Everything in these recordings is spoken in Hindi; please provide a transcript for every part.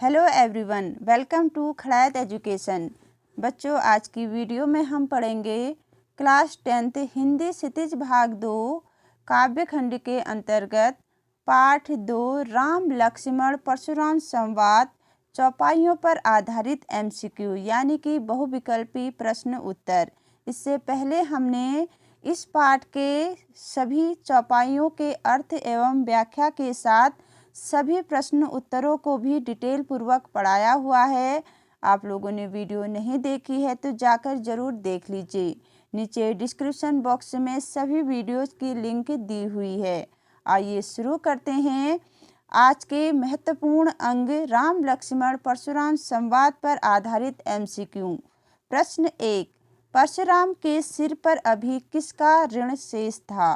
Hello everyone, welcome to Khadayat education. बच्चों, आज की वीडियो में हम पढ़ेंगे क्लास 10th हिंदी क्षितिज भाग 2 काव्य खंड के अंतर्गत पाठ 2 राम लक्ष्मण परशुराम संवाद चौपाइयों पर आधारित MCQ यानी कि बहुविकल्पी प्रश्न उत्तर। इससे पहले हमने इस पाठ के सभी चौपाइयों के अर्थ एवं व्याख्या के साथ सभी प्रश्न उत्तरों को भी डिटेल पूर्वक पढ़ाया हुआ है। आप लोगों ने वीडियो नहीं देखी है तो जाकर ज़रूर देख लीजिए। नीचे डिस्क्रिप्शन बॉक्स में सभी वीडियोस की लिंक दी हुई है। आइए शुरू करते हैं। आज के महत्वपूर्ण अंग राम लक्ष्मण परशुराम संवाद पर आधारित MCQ। प्रश्न 1, परशुराम के सिर पर अभी किसका ऋण शेष था?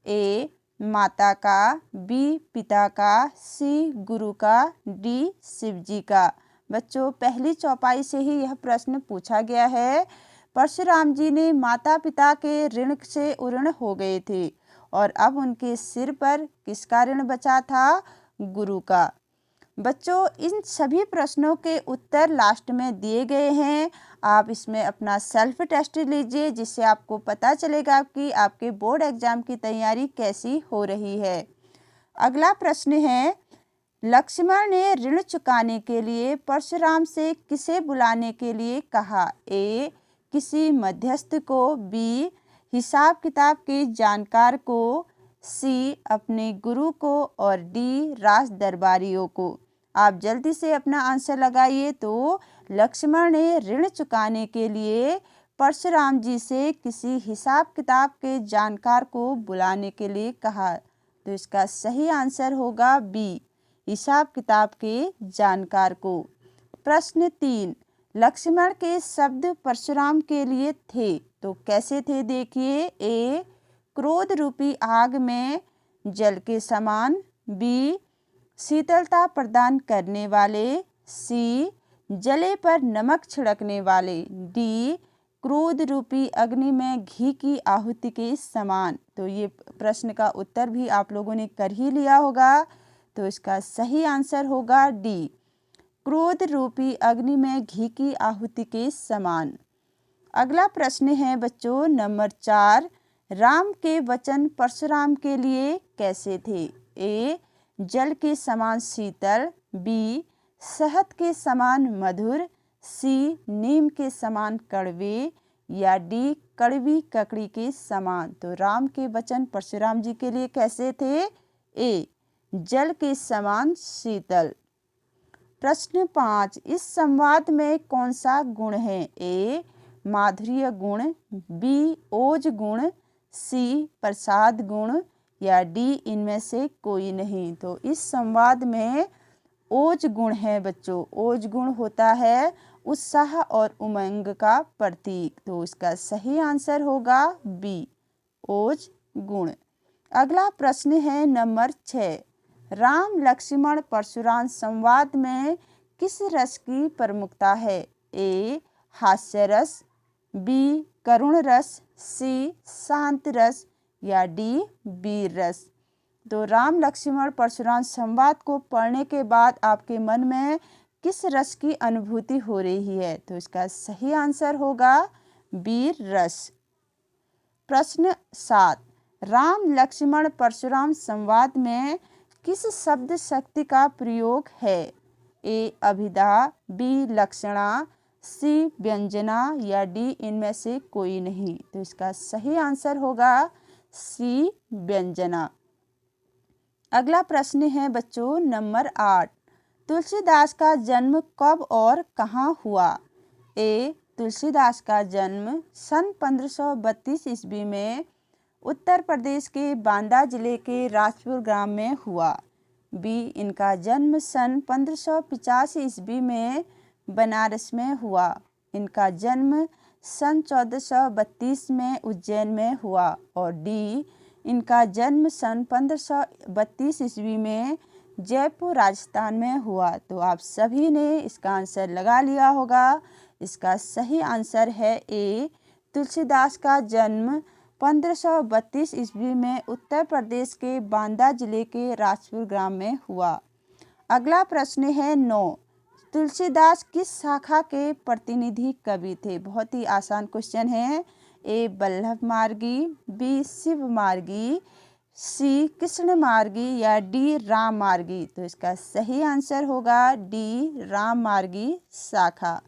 ए माता का, बी पिता का, सी गुरु का, डी शिव जी का। बच्चों, पहली चौपाई से ही यह प्रश्न पूछा गया है। परशुराम जी ने माता पिता के ऋण से उऋण हो गए थे और अब उनके सिर पर किसका ऋण बचा था? गुरु का। बच्चों, इन सभी प्रश्नों के उत्तर लास्ट में दिए गए हैं। आप इसमें अपना सेल्फ टेस्ट लीजिए जिससे आपको पता चलेगा कि आपके बोर्ड एग्जाम की तैयारी कैसी हो रही है। अगला प्रश्न है, लक्ष्मण ने ऋण चुकाने के लिए परशुराम से किसे बुलाने के लिए कहा? ए किसी मध्यस्थ को, बी हिसाब किताब के जानकार को, सी अपने गुरु को और डी राज दरबारियों को। आप जल्दी से अपना आंसर लगाइए। तो लक्ष्मण ने ऋण चुकाने के लिए परशुराम जी से किसी हिसाब किताब के जानकार को बुलाने के लिए कहा। तो इसका सही आंसर होगा बी हिसाब किताब के जानकार को। प्रश्न 3, लक्ष्मण के शब्द परशुराम के लिए थे तो कैसे थे? देखिए, ए क्रोध रूपी आग में जल के समान, बी शीतलता प्रदान करने वाले, सी जले पर नमक छिड़कने वाले, डी क्रोध रूपी अग्नि में घी की आहुति के समान। तो ये प्रश्न का उत्तर भी आप लोगों ने कर ही लिया होगा। तो इसका सही आंसर होगा डी क्रोध रूपी अग्नि में घी की आहुति के समान। अगला प्रश्न है बच्चों नंबर 4, राम के वचन परशुराम के लिए कैसे थे? ए जल के समान शीतल, बी शहद के समान मधुर, सी नीम के समान कड़वे या डी कड़वी ककड़ी के समान। तो राम के वचन परशुराम जी के लिए कैसे थे? ए जल के समान शीतल। प्रश्न 5, इस संवाद में कौन सा गुण है? ए माधुर्य गुण, बी ओज गुण, सी प्रसाद गुण या डी इनमें से कोई नहीं। तो इस संवाद में ओज गुण है बच्चों। ओज गुण होता है उत्साह और उमंग का प्रतीक। तो इसका सही आंसर होगा बी ओज गुण। अगला प्रश्न है नंबर 6, राम लक्ष्मण परशुराम संवाद में किस रस की प्रमुखता है? ए हास्य रस, बी करुण रस, सी शांत रस या डी वीर रस। तो राम लक्ष्मण परशुराम संवाद को पढ़ने के बाद आपके मन में किस रस की अनुभूति हो रही है? तो इसका सही आंसर होगा वीर रस। प्रश्न 7, राम लक्ष्मण परशुराम संवाद में किस शब्द शक्ति का प्रयोग है? ए अभिधा, बी लक्षणा, सी व्यंजना या डी इनमें से कोई नहीं। तो इसका सही आंसर होगा सी व्यंजना। अगला प्रश्न है बच्चों नंबर 8, तुलसीदास का जन्म कब और कहाँ हुआ? ए तुलसीदास का जन्म सन 1532 ईस्वी में उत्तर प्रदेश के बांदा जिले के राजपुर ग्राम में हुआ। बी इनका जन्म सन 1585 ईस्वी में बनारस में हुआ। इनका जन्म सन 1432 में उज्जैन में हुआ और डी इनका जन्म सन 1532 ईस्वी में जयपुर राजस्थान में हुआ। तो आप सभी ने इसका आंसर लगा लिया होगा। इसका सही आंसर है ए तुलसीदास का जन्म 1532 ईस्वी में उत्तर प्रदेश के बांदा जिले के राजपुर ग्राम में हुआ। अगला प्रश्न है 9, तुलसीदास किस शाखा के प्रतिनिधि कवि थे? बहुत ही आसान क्वेश्चन है। ए वल्लभ मार्गी, बी शिव मार्गी, सी कृष्ण मार्गी या डी राम मार्गी? तो इसका सही आंसर होगा डी राम मार्गी शाखा।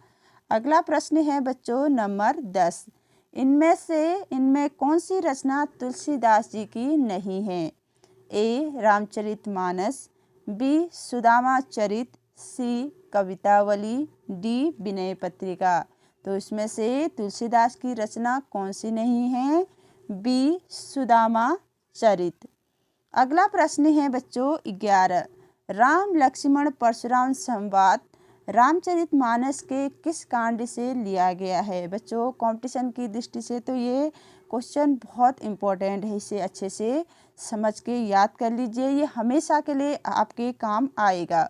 अगला प्रश्न है बच्चों नंबर 10। इनमें कौन सी रचना तुलसीदास जी की नहीं है? ए रामचरितमानस, बी सुदामा चरित, सी कवितावली, डी विनय पत्रिका? तो इसमें से तुलसीदास की रचना कौन सी नहीं है? बी सुदामा चरित। अगला प्रश्न है बच्चों 11। राम लक्ष्मण परशुराम संवाद रामचरितमानस के किस कांड से लिया गया है? बच्चों कंपटीशन की दृष्टि से तो ये क्वेश्चन बहुत इम्पोर्टेंट है, इसे अच्छे से समझ के याद कर लीजिए, ये हमेशा के लिए आपके काम आएगा।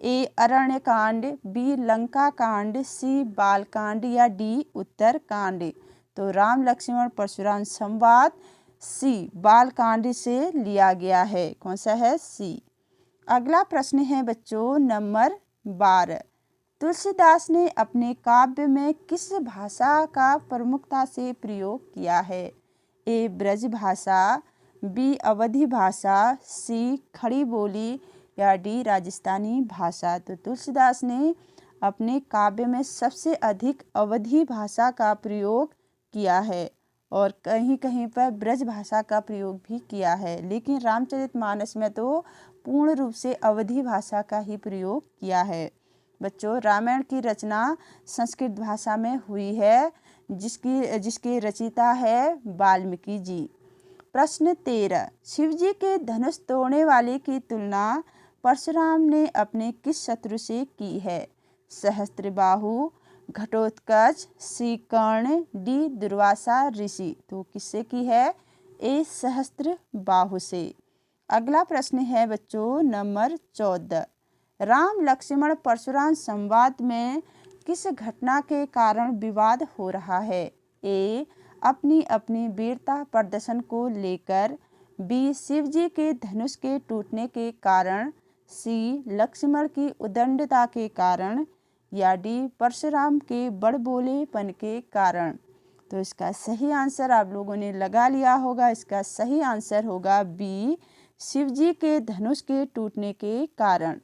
ए अरण्य कांड, बी लंका कांड, सी बाल कांड या डी उत्तर कांड? तो राम लक्ष्मण परशुराम संवाद सी बाल कांड से लिया गया है। कौन सा है? सी। अगला प्रश्न है बच्चों नंबर 12। तुलसीदास ने अपने काव्य में किस भाषा का प्रमुखता से प्रयोग किया है? ए ब्रज भाषा, बी अवधी भाषा, सी खड़ी बोली या डी राजस्थानी भाषा? तो तुलसीदास ने अपने काव्य में सबसे अधिक अवधी भाषा का प्रयोग किया है और कहीं कहीं पर ब्रज भाषा का प्रयोग भी किया है, लेकिन रामचरितमानस में तो पूर्ण रूप से अवधी भाषा का ही प्रयोग किया है। बच्चों रामायण की रचना संस्कृत भाषा में हुई है, जिसके रचयिता है वाल्मीकि जी। प्रश्न 13। शिवजी के धनुष तोड़ने वाले की तुलना परशुराम ने अपने किस शत्रु से की है? सहस्त्रबाहु, घटोत्कच, सी कर्ण, डी दुर्वासा ऋषि? तो किससे की है? ए सहस्त्रबाहु से। अगला प्रश्न है बच्चों नंबर 14। राम लक्ष्मण परशुराम संवाद में किस घटना के कारण विवाद हो रहा है? ए अपनी अपनी वीरता प्रदर्शन को लेकर, बी शिवजी के धनुष के टूटने के कारण, सी लक्ष्मण की उदंडता के कारण या डी परशुराम के बड़बोलेपन के कारण? तो इसका सही आंसर आप लोगों ने लगा लिया होगा। इसका सही आंसर होगा बी शिवजी के धनुष के टूटने के कारण।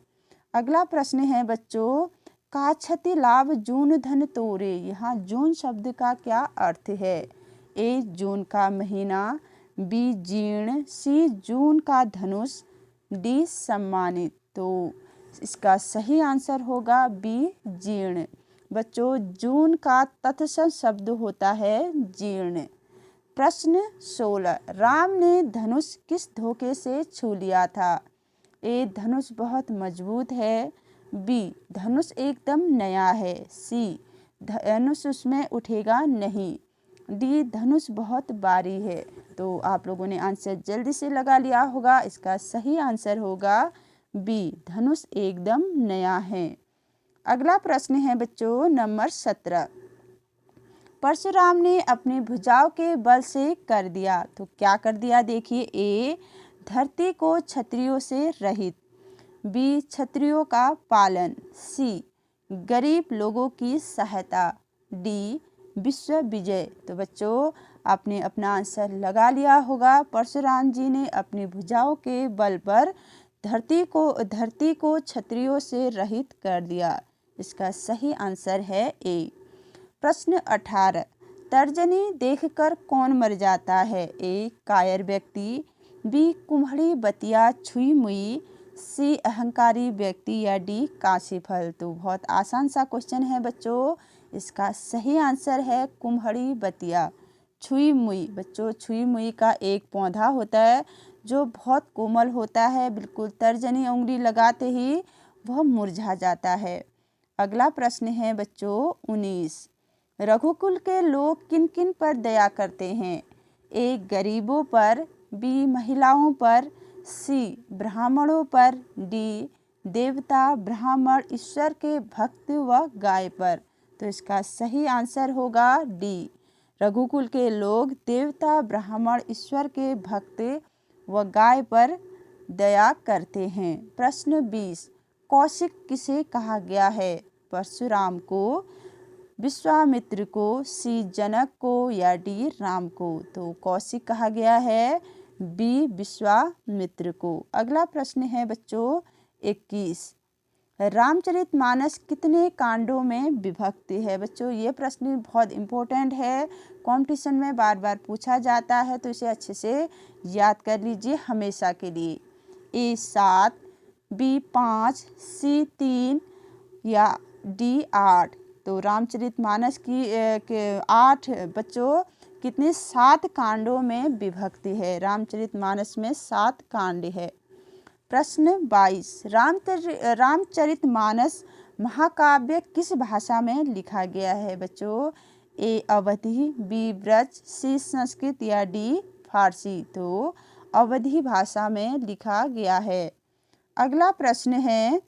अगला प्रश्न है बच्चों काछति लाभ जून धन तोरे। यहाँ जून शब्द का क्या अर्थ है? ए जून का महीना, बी जीर्ण, सी जून का धनुष, डी सम्मानित? तो इसका सही आंसर होगा बी जीर्ण। बच्चों जून का तत्सम शब्द होता है जीर्ण। प्रश्न 16। राम ने धनुष किस धोखे से छू लिया था? ए धनुष बहुत मजबूत है, बी धनुष एकदम नया है, सी धनुष उसमें उठेगा नहीं, डी धनुष बहुत भारी है? तो आप लोगों ने आंसर जल्दी से लगा लिया होगा। इसका सही आंसर होगा बी धनुष एकदम नया है। अगला प्रश्न है बच्चों नंबर 17। परशुराम ने अपनी भुजाओं के बल से कर दिया। तो क्या कर दिया? देखिए ए धरती को क्षत्रियों से रहित, बी क्षत्रियों का पालन, सी गरीब लोगों की सहायता, डी विश्व विजय? तो बच्चों आपने अपना आंसर लगा लिया होगा। परशुराम जी ने अपनी भुजाओं के बल पर धरती को क्षत्रियों से रहित कर दिया। इसका सही आंसर है ए। प्रश्न 18। तर्जनी देखकर कौन मर जाता है? ए कायर व्यक्ति, बी कुम्हड़ी बतिया छुई मुई, सी अहंकारी व्यक्ति या डी काशी फल? तो बहुत आसान सा क्वेश्चन है बच्चों। इसका सही आंसर है कुम्हड़ी बतिया छुई मुई। बच्चों छुई मुई का एक पौधा होता है जो बहुत कोमल होता है, बिल्कुल तर्जनी उंगली लगाते ही वह मुरझा जाता है। अगला प्रश्न है बच्चों 19। रघुकुल के लोग किन किन पर दया करते हैं? ए गरीबों पर, बी महिलाओं पर, सी ब्राह्मणों पर, डी देवता ब्राह्मण ईश्वर के भक्त व गाय पर? तो इसका सही आंसर होगा डी रघुकुल के लोग देवता ब्राह्मण ईश्वर के भक्त व गाय पर दया करते हैं। प्रश्न 20। कौशिक किसे कहा गया है? परशुराम को, विश्वामित्र को, सी जनक को या डी राम को? तो कौशिक कहा गया है, बी विश्वामित्र को। अगला प्रश्न है बच्चों 21, रामचरितमानस कितने कांडों में विभक्त है? बच्चों ये प्रश्न बहुत इम्पोर्टेंट है, कंपटीशन में बार बार पूछा जाता है, तो इसे अच्छे से याद कर लीजिए हमेशा के लिए। ए 7, बी 5, सी 3 या डी 8? तो रामचरितमानस की 8 बच्चों कितने 7 कांडों में विभक्त है। रामचरितमानस में 7 कांड है। प्रश्न 22, रामचरितमानस महाकाव्य किस भाषा में लिखा गया है? बच्चों ए अवधी, बी ब्रज, सी संस्कृत या डी फारसी? तो अवधी भाषा में लिखा गया है। अगला प्रश्न है,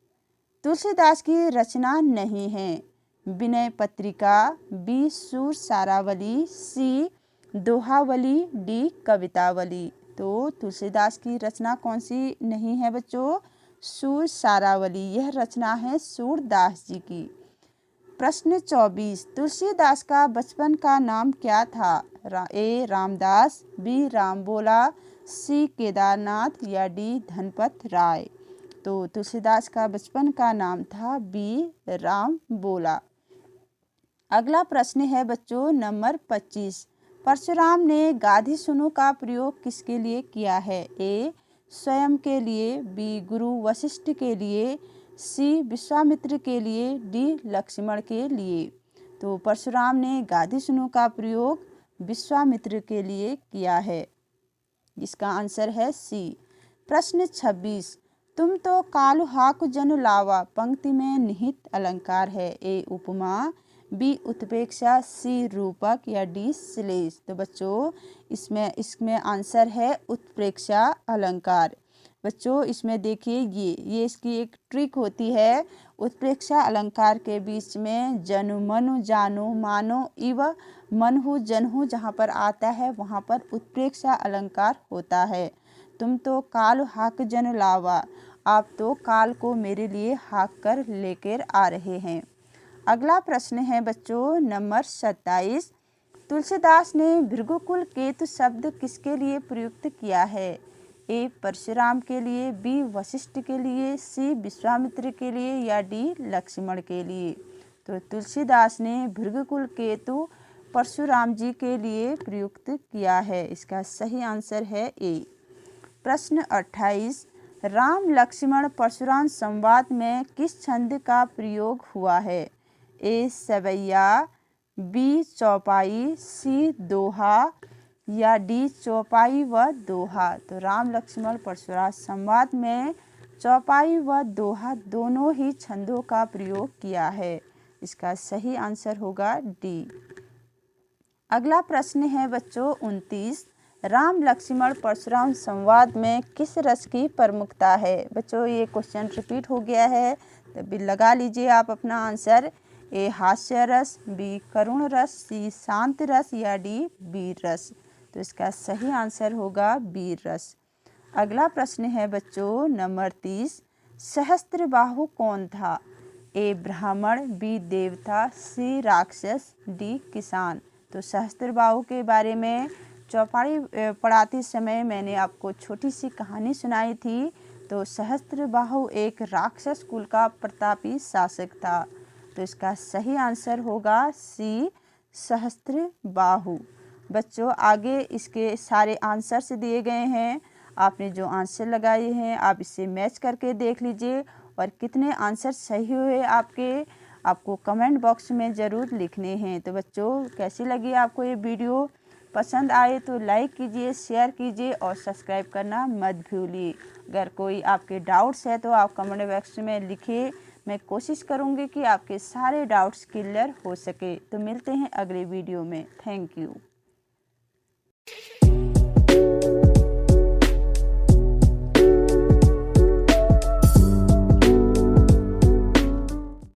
तुलसीदास की रचना नहीं है? विनय पत्रिका, बी सूर सारावली, सी दोहावली, डी कवितावली? तो तुलसीदास की रचना कौन सी नहीं है बच्चों? सूर सारावली, यह रचना है सूरदास जी की। प्रश्न 24, तुलसीदास का बचपन का नाम क्या था? ए रामदास, बी रामबोला, सी केदारनाथ या डी धनपत राय? तो तुलसीदास का बचपन का नाम था बी रामबोला। अगला प्रश्न है बच्चों नंबर 25, परशुराम ने गाधी सुनो का प्रयोग किसके लिए किया है? ए स्वयं के लिए, बी गुरु वशिष्ठ के लिए, सी विश्वामित्र के लिए, डी लक्ष्मण के लिए? तो परशुराम ने गाधी सुनो का प्रयोग विश्वामित्र के लिए किया है। इसका आंसर है सी। प्रश्न 26, तुम तो कालु हाकु जनु लावा पंक्ति में निहित अलंकार है? ए उपमा, बी उत्प्रेक्षा, सी रूपक या डी श्लेष? तो बच्चों इसमें आंसर है उत्प्रेक्षा अलंकार। बच्चों इसमें देखिए ये इसकी एक ट्रिक होती है। उत्प्रेक्षा अलंकार के बीच में जनु मनु जानो मानो इव मनहु जनहु जहाँ पर आता है वहाँ पर उत्प्रेक्षा अलंकार होता है। तुम तो काल हाक जन लावा, आप तो काल को मेरे लिए हाक कर लेकर आ रहे हैं। अगला प्रश्न है बच्चों नंबर 27, तुलसीदास ने भृगुकुल केतु शब्द किसके लिए प्रयुक्त किया है? ए परशुराम के लिए, बी वशिष्ठ के लिए, सी विश्वामित्र के लिए या डी लक्ष्मण के लिए? तो तुलसीदास ने भृगुकुल केतु परशुराम जी के लिए प्रयुक्त किया है। इसका सही आंसर है ए। प्रश्न 28, राम लक्ष्मण परशुराम संवाद में किस छंद का प्रयोग हुआ है? ए सवैया, बी चौपाई, सी दोहा या डी चौपाई व दोहा? तो राम लक्ष्मण परशुराम संवाद में चौपाई व दोहा दोनों ही छंदों का प्रयोग किया है। इसका सही आंसर होगा डी। अगला प्रश्न है बच्चों 29, राम लक्ष्मण परशुराम संवाद में किस रस की प्रमुखता है? बच्चों ये क्वेश्चन रिपीट हो गया है, तभी लगा लीजिए आप अपना आंसर। ए हास्य रस, बी करुण रस, सी शांत रस या डी वीर रस? तो इसका सही आंसर होगा वीर रस। अगला प्रश्न है बच्चों नंबर 30, सहस्त्रबाहु कौन था? ए ब्राह्मण, बी देवता, सी राक्षस, डी किसान? तो सहस्त्रबाहु के बारे में चौपाई पढ़ाते समय मैंने आपको छोटी सी कहानी सुनाई थी। तो सहस्त्रबाहु एक राक्षस कुल का प्रतापी शासक था। तो इसका सही आंसर होगा सी सहस्त्रबाहु। बच्चों आगे इसके सारे आंसर्स दिए गए हैं, आपने जो आंसर लगाए हैं आप इसे मैच करके देख लीजिए और कितने आंसर सही हुए आपको कमेंट बॉक्स में ज़रूर लिखने हैं। तो बच्चों कैसी लगी आपको ये वीडियो? पसंद आए तो लाइक कीजिए, शेयर कीजिए और सब्सक्राइब करना मत भूलिए। अगर कोई आपके डाउट्स है तो आप कमेंट बॉक्स में लिखिए, मैं कोशिश करूँगी कि आपके सारे डाउट्स क्लियर हो सके। तो मिलते हैं अगले वीडियो में। Thank you.